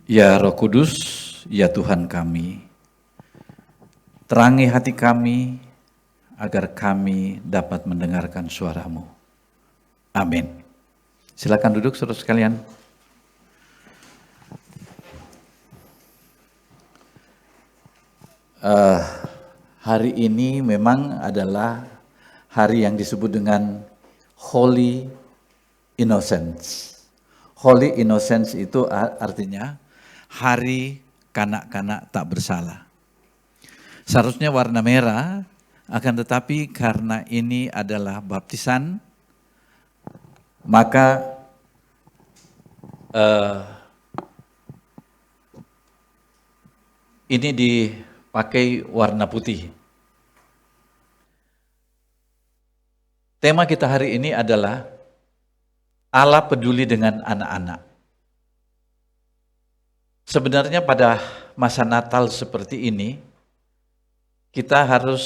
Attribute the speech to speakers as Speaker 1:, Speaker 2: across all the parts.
Speaker 1: Ya Roh Kudus, ya Tuhan kami, terangi hati kami agar kami dapat mendengarkan suara-Mu. Amin. Silakan duduk saudara sekalian. Hari ini memang adalah hari yang disebut dengan Holy Innocents. Holy Innocents itu artinya hari kanak-kanak tak bersalah. Seharusnya warna merah, akan tetapi karena ini adalah baptisan, maka ini dipakai warna putih. Tema kita hari ini adalah Allah peduli dengan anak-anak. Sebenarnya pada masa Natal seperti ini, kita harus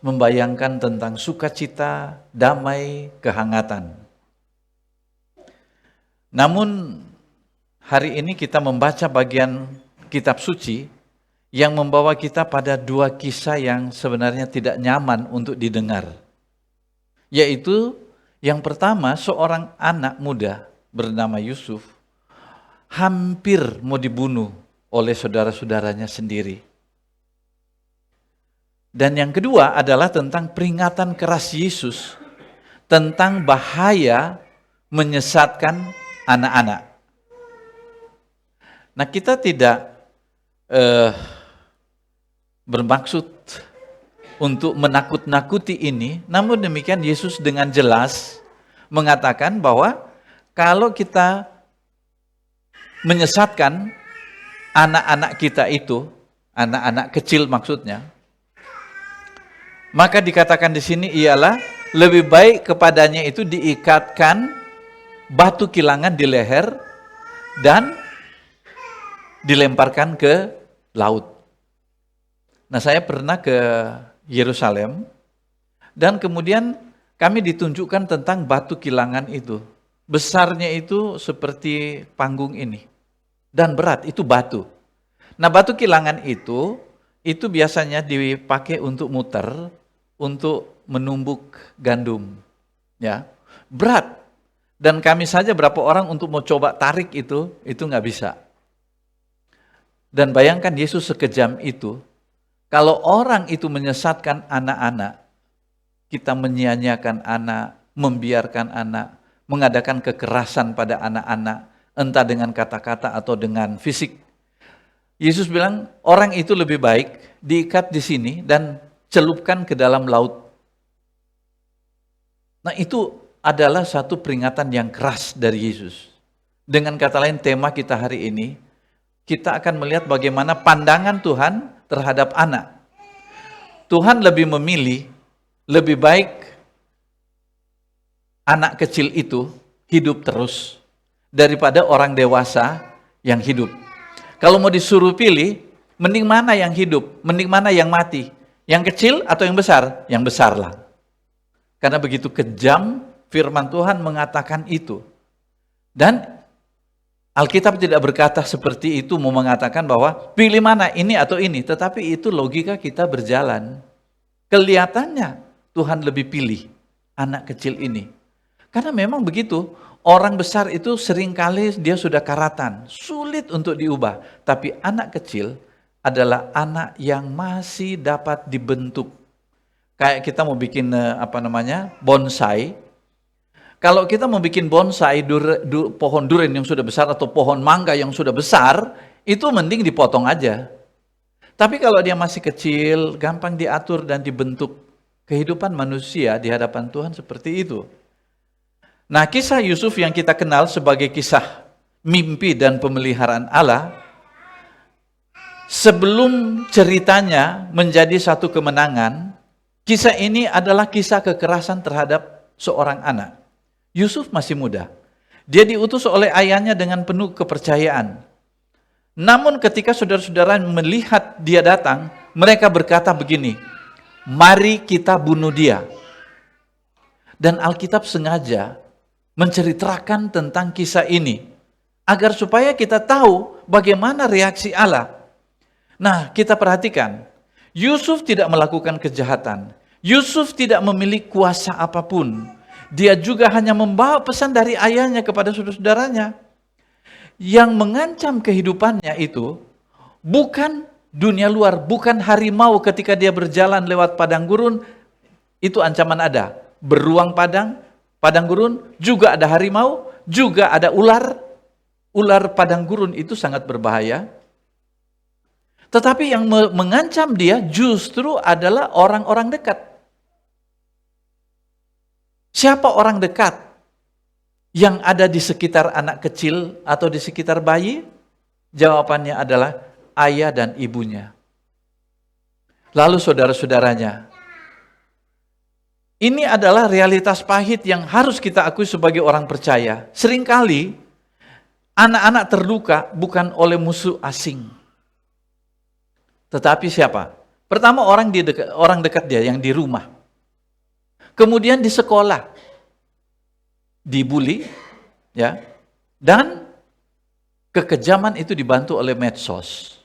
Speaker 1: membayangkan tentang sukacita, damai, kehangatan. Namun hari ini kita membaca bagian kitab suci yang membawa kita pada dua kisah yang sebenarnya tidak nyaman untuk didengar. Yaitu yang pertama, seorang anak muda bernama Yusuf hampir mau dibunuh oleh saudara-saudaranya sendiri. Dan yang kedua adalah tentang peringatan keras Yesus tentang bahaya menyesatkan anak-anak. Nah, kita tidak bermaksud untuk menakut-nakuti ini, namun demikian Yesus dengan jelas mengatakan bahwa kalau kita menyesatkan anak-anak kita itu, anak-anak kecil maksudnya, maka dikatakan di sini ialah lebih baik kepadanya itu diikatkan batu kilangan di leher dan dilemparkan ke laut. Nah, saya pernah ke Yerusalem dan kemudian kami ditunjukkan tentang batu kilangan itu. Besarnya itu seperti panggung ini dan berat, itu batu. Nah, batu kilangan itu biasanya dipakai untuk muter, untuk menumbuk gandum. Ya, berat. Dan kami saja berapa orang untuk mau coba tarik itu nggak bisa. Dan bayangkan Yesus sekejam itu, kalau orang itu menyesatkan anak-anak, kita menyia-nyiakan anak, membiarkan anak, mengadakan kekerasan pada anak-anak, entah dengan kata-kata atau dengan fisik. Yesus bilang, orang itu lebih baik diikat di sini dan celupkan ke dalam laut. Nah, itu adalah satu peringatan yang keras dari Yesus. Dengan kata lain, tema kita hari ini, kita akan melihat bagaimana pandangan Tuhan terhadap anak. Tuhan lebih memilih, lebih baik anak kecil itu hidup terus daripada orang dewasa yang hidup. Kalau mau disuruh pilih, mending mana yang hidup, mending mana yang mati? Yang kecil atau yang besar? Yang besar lah. Karena begitu kejam firman Tuhan mengatakan itu. Dan Alkitab tidak berkata seperti itu, mau mengatakan bahwa pilih mana, ini atau ini. Tetapi itu logika kita berjalan. Kelihatannya Tuhan lebih pilih anak kecil ini. Karena memang begitu, orang besar itu seringkali dia sudah karatan, sulit untuk diubah. Tapi anak kecil adalah anak yang masih dapat dibentuk. Kayak kita mau bikin bonsai. Kalau kita mau bikin bonsai, pohon durian yang sudah besar atau pohon mangga yang sudah besar, itu mending dipotong aja. Tapi kalau dia masih kecil, gampang diatur dan dibentuk. Kehidupan manusia di hadapan Tuhan seperti itu. Nah, kisah Yusuf yang kita kenal sebagai kisah mimpi dan pemeliharaan Allah, sebelum ceritanya menjadi satu kemenangan, kisah ini adalah kisah kekerasan terhadap seorang anak. Yusuf masih muda. Dia diutus oleh ayahnya dengan penuh kepercayaan. Namun ketika saudara-saudara melihat dia datang, mereka berkata begini, mari kita bunuh dia. Dan Alkitab sengaja menceritakan tentang kisah ini. agar supaya kita tahu bagaimana reaksi Allah. Nah, kita perhatikan, Yusuf tidak melakukan kejahatan. Yusuf tidak memiliki kuasa apapun. Dia juga hanya membawa pesan dari ayahnya kepada saudara-saudaranya. Yang mengancam kehidupannya itu bukan dunia luar, bukan harimau ketika dia berjalan lewat padang gurun, itu ancaman ada. Beruang padang gurun, juga ada harimau, juga ada ular. Ular padang gurun itu sangat berbahaya. Tetapi yang mengancam dia justru adalah orang-orang dekat. Siapa orang dekat yang ada di sekitar anak kecil atau di sekitar bayi? Jawabannya adalah ayah dan ibunya. Lalu saudara-saudaranya. Ini adalah realitas pahit yang harus kita akui sebagai orang percaya. Seringkali anak-anak terluka bukan oleh musuh asing. Tetapi siapa? Pertama orang dekat dia yang di rumah. Kemudian di sekolah. Dibully, ya. Dan kekejaman itu dibantu oleh medsos.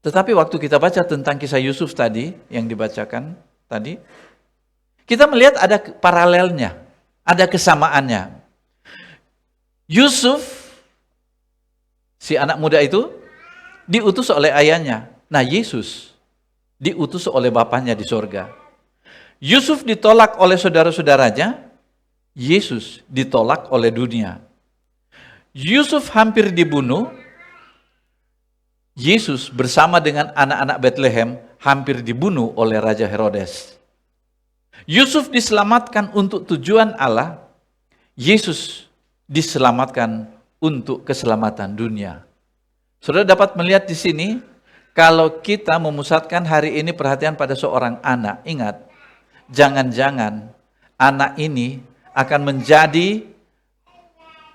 Speaker 1: Tetapi waktu kita baca tentang kisah Yusuf tadi, yang dibacakan tadi, kita melihat ada paralelnya, ada kesamaannya. Yusuf, si anak muda itu, diutus oleh ayahnya. Nah, Yesus diutus oleh Bapaknya di sorga. Yusuf ditolak oleh saudara-saudaranya, Yesus ditolak oleh dunia. Yusuf hampir dibunuh, Yesus bersama dengan anak-anak Bethlehem hampir dibunuh oleh Raja Herodes. Yusuf diselamatkan untuk tujuan Allah, Yesus diselamatkan untuk keselamatan dunia. Saudara dapat melihat di sini, kalau kita memusatkan hari ini perhatian pada seorang anak, ingat, jangan-jangan anak ini akan menjadi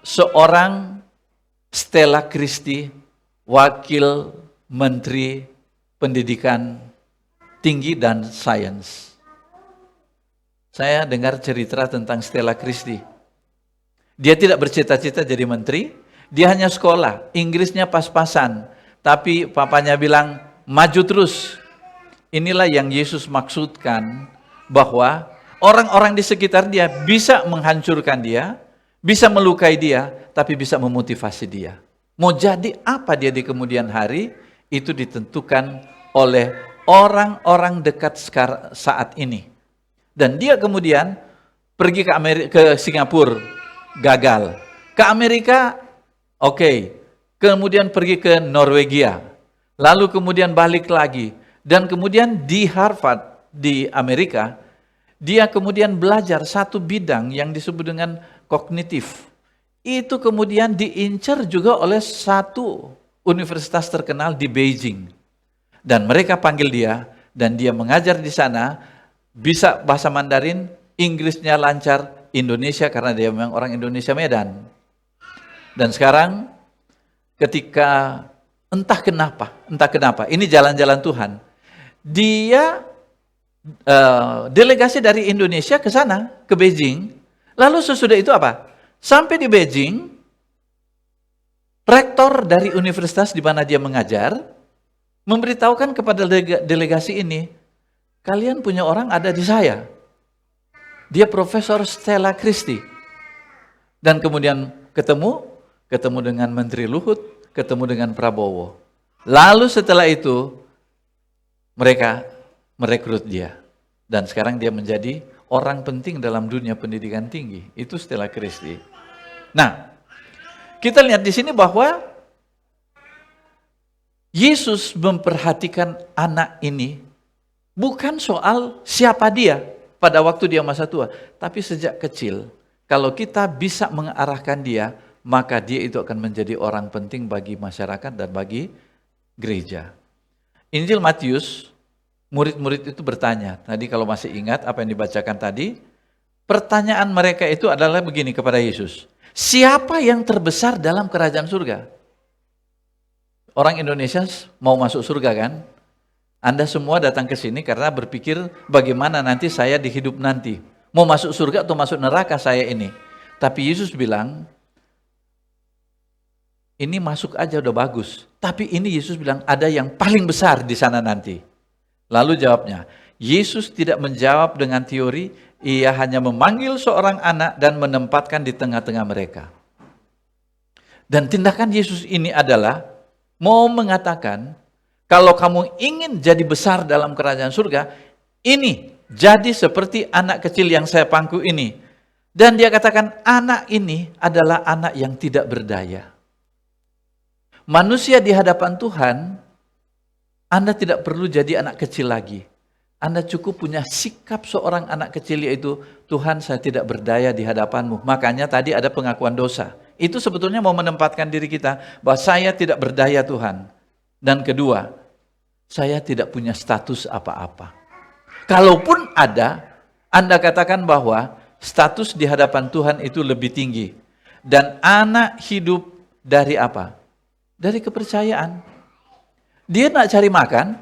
Speaker 1: seorang Stella Christy, wakil menteri pendidikan tinggi dan sains. Saya dengar cerita tentang Stella Christy. Dia tidak bercita-cita jadi menteri, dia hanya sekolah, Inggrisnya pas-pasan, tapi papanya bilang, maju terus. Inilah yang Yesus maksudkan, bahwa orang-orang di sekitar dia bisa menghancurkan dia, bisa melukai dia, tapi bisa memotivasi dia. Mau jadi apa dia di kemudian hari, itu ditentukan oleh orang-orang dekat saat ini. Dan dia kemudian pergi ke Singapura, gagal. Ke Amerika, oke. Kemudian pergi ke Norwegia. Lalu kemudian balik lagi. Dan kemudian di Harvard, di Amerika, dia kemudian belajar satu bidang yang disebut dengan kognitif. Itu kemudian diincar juga oleh satu universitas terkenal di Beijing. Dan mereka panggil dia, dan dia mengajar di sana, bisa bahasa Mandarin, Inggrisnya lancar, Indonesia karena dia memang orang Indonesia Medan. Dan sekarang ketika entah kenapa, ini jalan-jalan Tuhan, dia delegasi dari Indonesia ke sana, ke Beijing. Lalu sesudah itu apa? Sampai di Beijing, rektor dari universitas di mana dia mengajar, memberitahukan kepada delegasi ini, kalian punya orang ada di saya. Dia Profesor Stella Christy. Dan kemudian ketemu dengan Menteri Luhut, ketemu dengan Prabowo. Lalu setelah itu, mereka merekrut dia. Dan sekarang dia menjadi orang penting dalam dunia pendidikan tinggi. Itu Stella Christy. Nah, kita lihat di sini bahwa Yesus memperhatikan anak ini bukan soal siapa dia pada waktu dia masa tua, tapi sejak kecil. Kalau kita bisa mengarahkan dia, maka dia itu akan menjadi orang penting bagi masyarakat dan bagi gereja. Injil Matius, murid-murid itu bertanya, tadi kalau masih ingat apa yang dibacakan tadi, pertanyaan mereka itu adalah begini kepada Yesus, siapa yang terbesar dalam kerajaan surga? Orang Indonesia mau masuk surga kan? Anda semua datang ke sini karena berpikir bagaimana nanti saya di hidup nanti. Mau masuk surga atau masuk neraka saya ini. Tapi Yesus bilang, ini masuk aja udah bagus. Tapi ini Yesus bilang ada yang paling besar di sana nanti. Lalu jawabnya, Yesus tidak menjawab dengan teori, ia hanya memanggil seorang anak dan menempatkan di tengah-tengah mereka. Dan tindakan Yesus ini adalah mau mengatakan, kalau kamu ingin jadi besar dalam kerajaan surga, ini jadi seperti anak kecil yang saya pangku ini. Dan dia katakan, anak ini adalah anak yang tidak berdaya. Manusia di hadapan Tuhan, Anda tidak perlu jadi anak kecil lagi. Anda cukup punya sikap seorang anak kecil, yaitu, Tuhan, saya tidak berdaya di hadapan-Mu. Makanya tadi ada pengakuan dosa. Itu sebetulnya mau menempatkan diri kita bahwa saya tidak berdaya, Tuhan. Dan kedua, saya tidak punya status apa-apa. Kalaupun ada, Anda katakan bahwa status di hadapan Tuhan itu lebih tinggi. Dan anak hidup dari apa? Dari kepercayaan. Dia nak cari makan,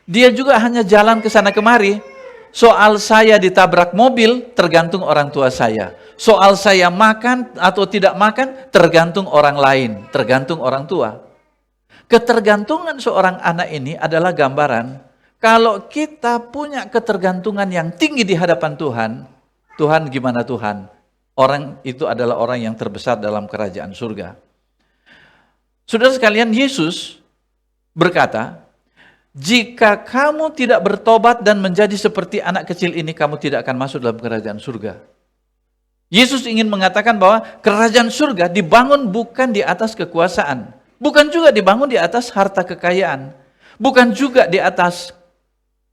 Speaker 1: dia juga hanya jalan ke sana kemari. Soal saya ditabrak mobil, tergantung orang tua saya. Soal saya makan atau tidak makan, tergantung orang lain, tergantung orang tua. Ketergantungan seorang anak ini adalah gambaran, kalau kita punya ketergantungan yang tinggi di hadapan Tuhan, Tuhan gimana Tuhan? Orang itu adalah orang yang terbesar dalam kerajaan surga. Saudara sekalian, Yesus berkata, jika kamu tidak bertobat dan menjadi seperti anak kecil ini, kamu tidak akan masuk dalam kerajaan surga. Yesus ingin mengatakan bahwa kerajaan surga dibangun bukan di atas kekuasaan, bukan juga dibangun di atas harta kekayaan, bukan juga di atas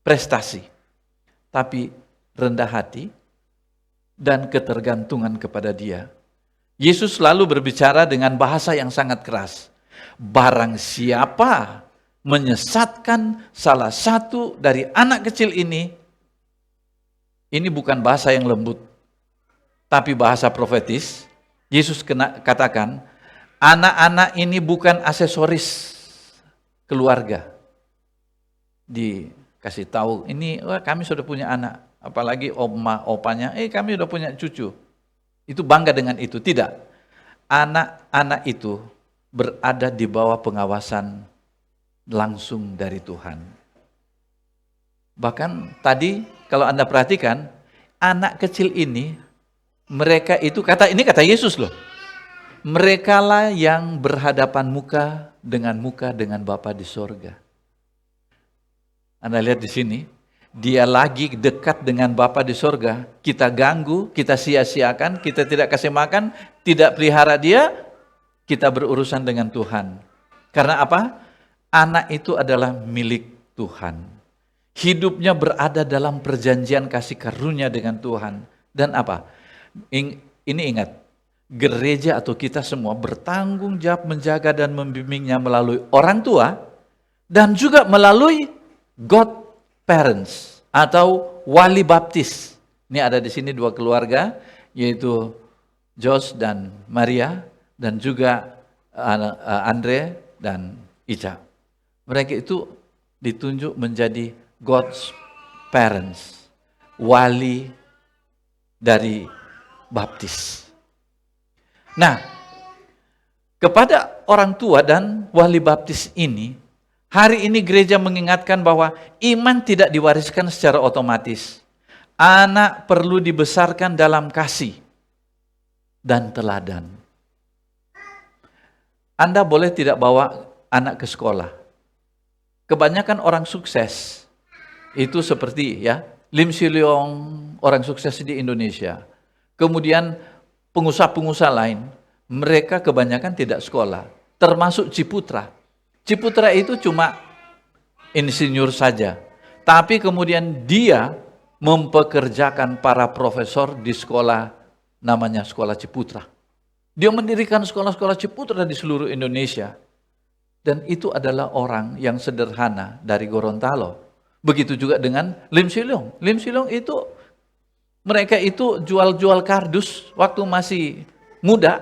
Speaker 1: prestasi, tapi rendah hati dan ketergantungan kepada Dia. Yesus selalu berbicara dengan bahasa yang sangat keras. Barang siapa menyesatkan salah satu dari anak kecil ini bukan bahasa yang lembut, tapi bahasa profetis. Yesus katakan, anak-anak ini bukan aksesoris keluarga. Dikasih tahu, ini kami sudah punya anak, apalagi oma, opanya, kami sudah punya cucu. Itu bangga dengan itu. Tidak. Anak-anak itu berada di bawah pengawasan langsung dari Tuhan. Bahkan tadi kalau Anda perhatikan, anak kecil ini, mereka itu kata Yesus loh. Merekalah yang berhadapan muka dengan Bapa di sorga. Anda lihat di sini, dia lagi dekat dengan Bapa di sorga. Kita ganggu, kita sia-siakan, kita tidak kasih makan, tidak pelihara dia, kita berurusan dengan Tuhan. Karena apa? Anak itu adalah milik Tuhan. Hidupnya berada dalam perjanjian kasih karunia dengan Tuhan. Dan apa? Ini ingat, gereja atau kita semua bertanggung jawab menjaga dan membimbingnya melalui orang tua dan juga melalui godparents atau wali baptis. Ini ada di sini dua keluarga, yaitu Jos dan Maria, dan juga Andre dan Ica. Mereka itu ditunjuk menjadi God's parents, wali dari baptis. Nah, kepada orang tua dan wali baptis ini, hari ini gereja mengingatkan bahwa iman tidak diwariskan secara otomatis. Anak perlu dibesarkan dalam kasih dan teladan. Anda boleh tidak bawa anak ke sekolah. Kebanyakan orang sukses itu seperti Lim Si Leong, orang sukses di Indonesia. Kemudian pengusaha-pengusaha lain, mereka kebanyakan tidak sekolah, termasuk Ciputra. Ciputra itu cuma insinyur saja, tapi kemudian dia mempekerjakan para profesor di sekolah namanya Sekolah Ciputra. Dia mendirikan sekolah-sekolah Ciputra di seluruh Indonesia. Dan itu adalah orang yang sederhana dari Gorontalo. Begitu juga dengan Lim Si Leong. Lim Si Leong itu, mereka itu jual-jual kardus waktu masih muda.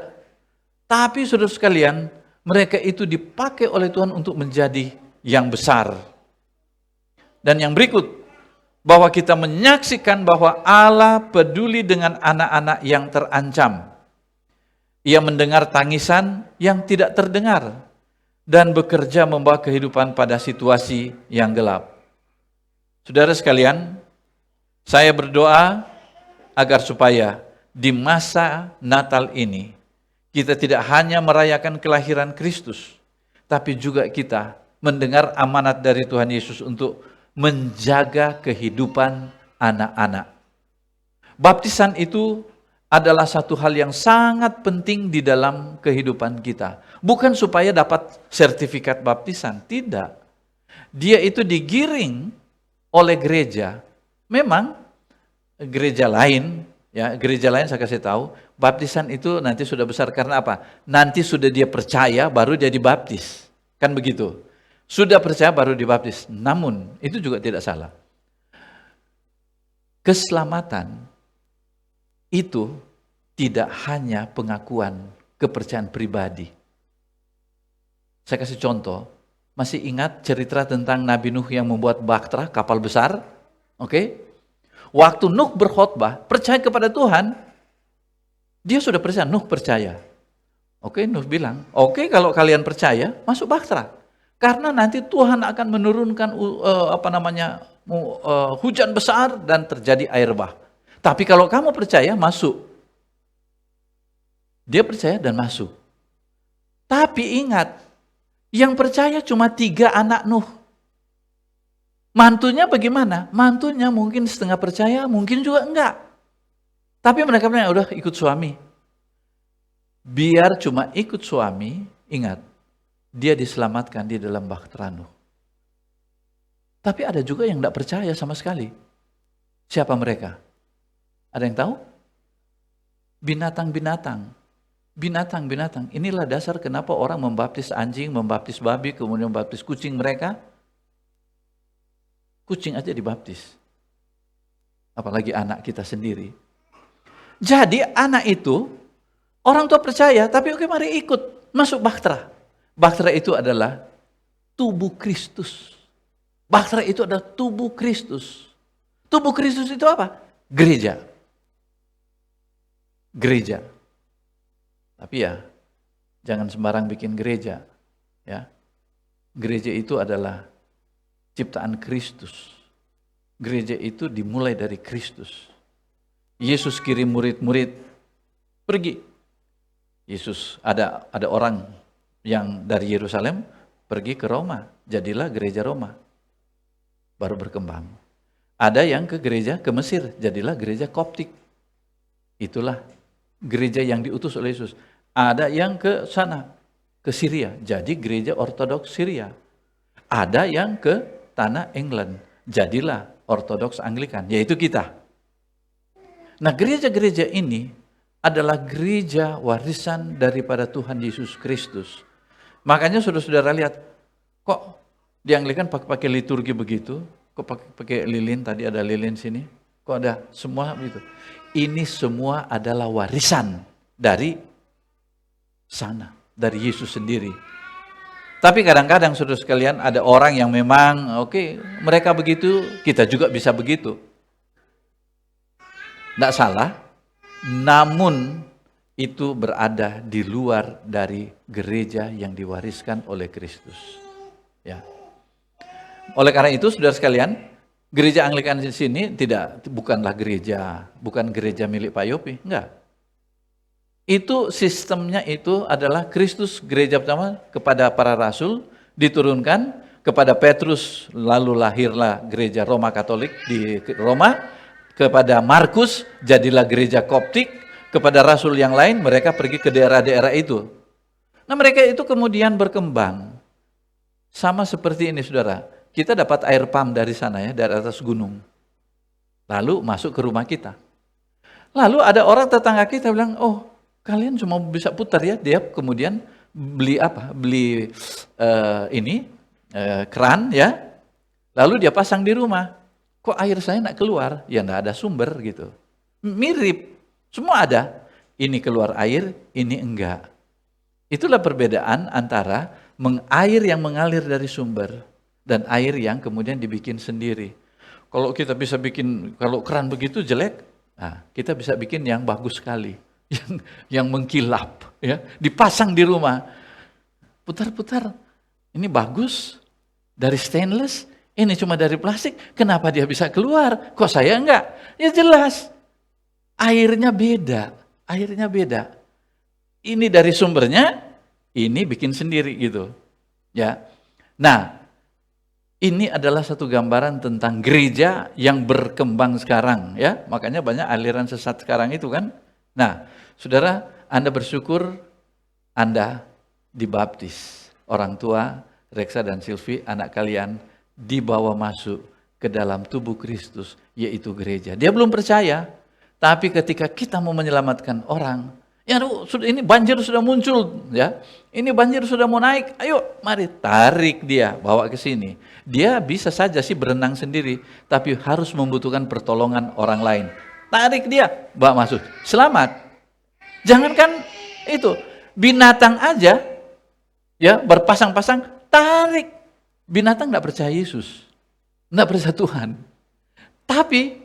Speaker 1: Tapi saudara sekalian, mereka itu dipakai oleh Tuhan untuk menjadi yang besar. Dan yang berikut, bahwa kita menyaksikan bahwa Allah peduli dengan anak-anak yang terancam. Ia mendengar tangisan yang tidak terdengar dan bekerja membawa kehidupan pada situasi yang gelap. Saudara sekalian, saya berdoa agar supaya di masa Natal ini kita tidak hanya merayakan kelahiran Kristus, tapi juga kita mendengar amanat dari Tuhan Yesus untuk menjaga kehidupan anak-anak. Baptisan itu adalah satu hal yang sangat penting di dalam kehidupan kita. Bukan supaya dapat sertifikat baptisan, tidak. Dia itu digiring oleh gereja. Memang gereja lain, ya gereja lain saya kasih tahu, baptisan itu nanti sudah besar karena apa? Nanti sudah dia percaya baru dia dibaptis. Kan begitu. Sudah percaya baru dibaptis. Namun itu juga tidak salah. Keselamatan itu tidak hanya pengakuan kepercayaan pribadi. Saya kasih contoh, masih ingat cerita tentang Nabi Nuh yang membuat bahtera, kapal besar? Oke? Waktu Nuh berkhotbah, percaya kepada Tuhan, dia sudah percaya, Nuh percaya. Oke, Nuh bilang, oke kalau kalian percaya, masuk bahtera. Karena nanti Tuhan akan menurunkan hujan besar dan terjadi air bah. Tapi kalau kamu percaya, masuk. Dia percaya dan masuk. Tapi ingat, yang percaya cuma 3 anak Nuh. Mantunya bagaimana? Mantunya mungkin setengah percaya, mungkin juga enggak. Tapi mereka bilang, udah ikut suami. Biar cuma ikut suami, ingat, dia diselamatkan di dalam bahtera Nuh. Tapi ada juga yang enggak percaya sama sekali. Siapa mereka? Ada yang tahu? Binatang-binatang. Binatang-binatang. Inilah dasar kenapa orang membaptis anjing, membaptis babi, kemudian membaptis kucing mereka. Kucing aja dibaptis. Apalagi anak kita sendiri. Jadi anak itu, orang tua percaya, tapi oke mari ikut. Masuk bahtera. Bahtera itu adalah tubuh Kristus. Bahtera itu adalah tubuh Kristus. Tubuh Kristus itu apa? Gereja. Gereja. Tapi ya, jangan sembarang bikin gereja. Ya. Gereja itu adalah ciptaan Kristus. Gereja itu dimulai dari Kristus. Yesus kirim murid-murid pergi. Yesus ada orang yang dari Yerusalem pergi ke Roma, jadilah gereja Roma. Baru berkembang. Ada yang ke gereja ke Mesir, jadilah gereja Koptik. Itulah gereja yang diutus oleh Yesus. Ada yang ke sana, ke Syria, jadi gereja Ortodoks Syria. Ada yang ke tanah England, jadilah Ortodoks Anglikan, yaitu kita. Nah, gereja-gereja ini adalah gereja warisan daripada Tuhan Yesus Kristus. Makanya saudara-saudara lihat, kok di Anglikan pakai liturgi begitu? Kok pakai lilin, tadi ada lilin sini? Kok ada semua begitu? Ini semua adalah warisan dari sana, dari Yesus sendiri. Tapi kadang-kadang saudara sekalian ada orang yang memang mereka begitu, kita juga bisa begitu. Tidak salah, namun itu berada di luar dari gereja yang diwariskan oleh Kristus. Ya. Oleh karena itu saudara sekalian, gereja Anglikan di sini bukan gereja milik Pak Yopi, enggak. Itu sistemnya itu adalah Kristus gereja pertama kepada para rasul diturunkan kepada Petrus, lalu lahirlah gereja Roma Katolik di Roma, kepada Markus jadilah gereja Koptik, kepada rasul yang lain mereka pergi ke daerah-daerah itu. Nah, mereka itu kemudian berkembang. Sama seperti ini saudara, kita dapat air pam dari sana ya, dari atas gunung. Lalu masuk ke rumah kita. Lalu ada orang tetangga kita bilang, oh kalian cuma bisa putar ya. Dia kemudian beli keran ya. Lalu dia pasang di rumah. Kok air saya enggak keluar? Ya enggak ada sumber gitu. Mirip, semua ada. Ini keluar air, ini enggak. Itulah perbedaan antara air yang mengalir dari sumber dan air yang kemudian dibikin sendiri. Kalau kita bisa bikin, kalau keran begitu jelek, nah, kita bisa bikin yang bagus sekali. yang mengkilap, ya, dipasang di rumah. Putar-putar, ini bagus, dari stainless, ini cuma dari plastik, kenapa dia bisa keluar? Kok saya enggak? Ya jelas, airnya beda, airnya beda. Ini dari sumbernya, ini bikin sendiri gitu. Ya. Nah, ini adalah satu gambaran tentang gereja yang berkembang sekarang, ya. Makanya banyak aliran sesat sekarang itu kan. Nah, saudara, Anda bersyukur Anda dibaptis. Orang tua, Reksa dan Silvi, anak kalian dibawa masuk ke dalam tubuh Kristus, yaitu gereja. Dia belum percaya, tapi ketika kita mau menyelamatkan orang, ya ini banjir sudah muncul, ya. Ini banjir sudah mau naik, ayo mari tarik dia, bawa ke sini. Dia bisa saja sih berenang sendiri, tapi harus membutuhkan pertolongan orang lain. Tarik dia, bawa masuk, selamat. Jangankan itu, binatang aja, ya berpasang-pasang, tarik. Binatang enggak percaya Yesus, enggak percaya Tuhan. Tapi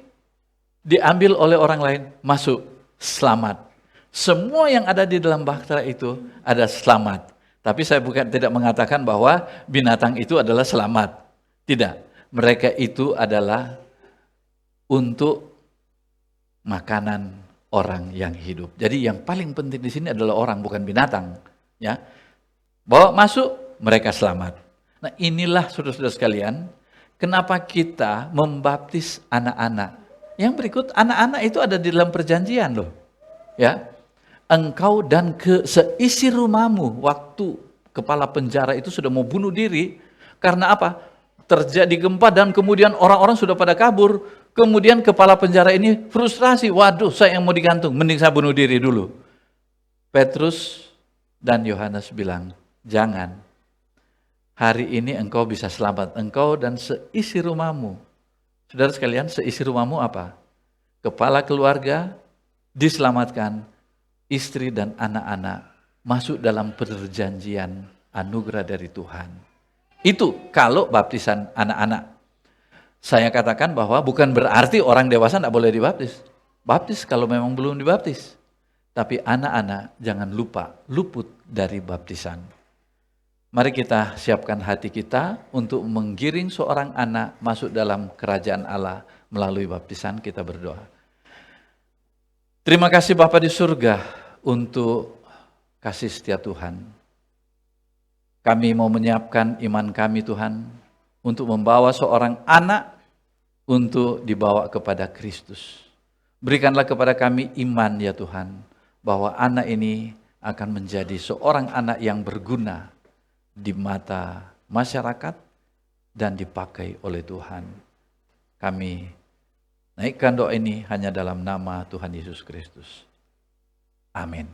Speaker 1: diambil oleh orang lain, masuk, selamat. Semua yang ada di dalam bahtera itu ada selamat. Tapi saya tidak mengatakan bahwa binatang itu adalah selamat. Tidak. Mereka itu adalah untuk makanan orang yang hidup. Jadi yang paling penting di sini adalah orang, bukan binatang. Ya, bawa masuk, mereka selamat. Nah, inilah saudara-saudara sekalian, kenapa kita membaptis anak-anak. Yang berikut, anak-anak itu ada di dalam perjanjian loh. Ya, engkau dan seisi rumahmu, waktu kepala penjara itu sudah mau bunuh diri. Karena apa? Terjadi gempa dan kemudian orang-orang sudah pada kabur. Kemudian kepala penjara ini frustrasi. Waduh, saya yang mau digantung, mending saya bunuh diri dulu. Petrus dan Yohanes bilang, jangan. Hari ini engkau bisa selamat, engkau dan seisi rumahmu. Saudara sekalian, seisi rumahmu apa? Kepala keluarga diselamatkan, istri dan anak-anak masuk dalam perjanjian anugerah dari Tuhan. Itu kalau baptisan anak-anak. Saya katakan bahwa bukan berarti orang dewasa tidak boleh dibaptis. Baptis kalau memang belum dibaptis. Tapi anak-anak jangan lupa, luput dari baptisan. Mari kita siapkan hati kita untuk menggiring seorang anak masuk dalam kerajaan Allah melalui baptisan. Kita berdoa. Terima kasih Bapa di surga untuk kasih setia Tuhan. Kami mau menyiapkan iman kami Tuhan untuk membawa seorang anak untuk dibawa kepada Kristus. Berikanlah kepada kami iman ya Tuhan, bahwa anak ini akan menjadi seorang anak yang berguna di mata masyarakat dan dipakai oleh Tuhan. Kami naikkan doa ini hanya dalam nama Tuhan Yesus Kristus. Amin.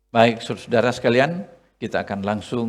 Speaker 1: Baik, saudara sekalian, kita akan langsung